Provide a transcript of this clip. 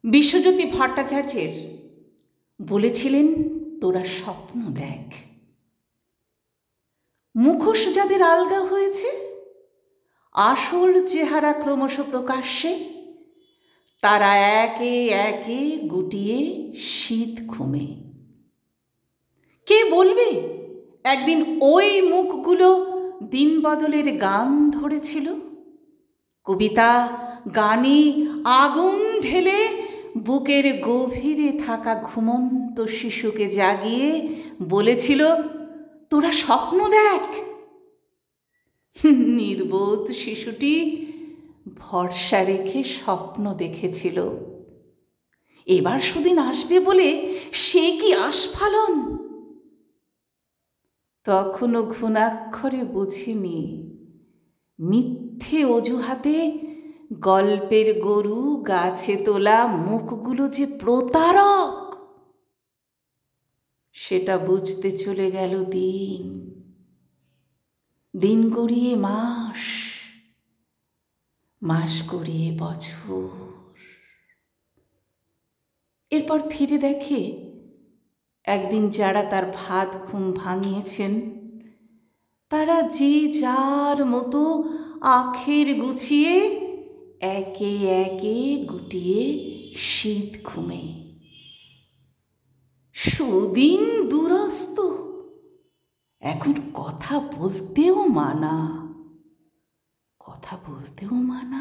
বিশ্বজ্যোতি ভট্টাচার্যের বলেছিলেন, তোরা স্বপ্ন দেখ। মুখোশ যাদের আলগা হয়েছে, আসল চেহারা ক্রমশ প্রকাশ্যে, তারা একে একে গুটিয়ে শীত ঘুমে। কে বলবে একদিন ওই মুখগুলো দিন বদলের গান ধরেছিল? কবিতা গানে আগুন ঢেলে বুকের গভীরে থাকা ঘুমন্ত শিশুকে জাগিয়ে বলেছিল, তোরা স্বপ্ন দেখ। নির্বোধ শিশুটি ভরসা রেখে স্বপ্ন দেখেছিল। এবার সুদিন আসবে বলে সে কি আস্ফালন! তখনও ঘুণাক্ষরে বুঝিনি মিথ্যে অজুহাতে গল্পের গরু গাছে তোলা মুখগুলো যে প্রতারক। সেটা বুঝতে চলে গেল দিন, দিন গড়িয়ে মাস, মাস গড়িয়ে বছর। এরপর ফিরে দেখে একদিন যারা তার ভাত ঘুম ভাঙিয়েছেন, তারা যে যার মতো আখের গুছিয়ে একে একে গুটিয়ে শীত ঘুমে। সুদিন দুরস্ত, এখন কথা বলতেও মানা, কথা বলতেও মানা।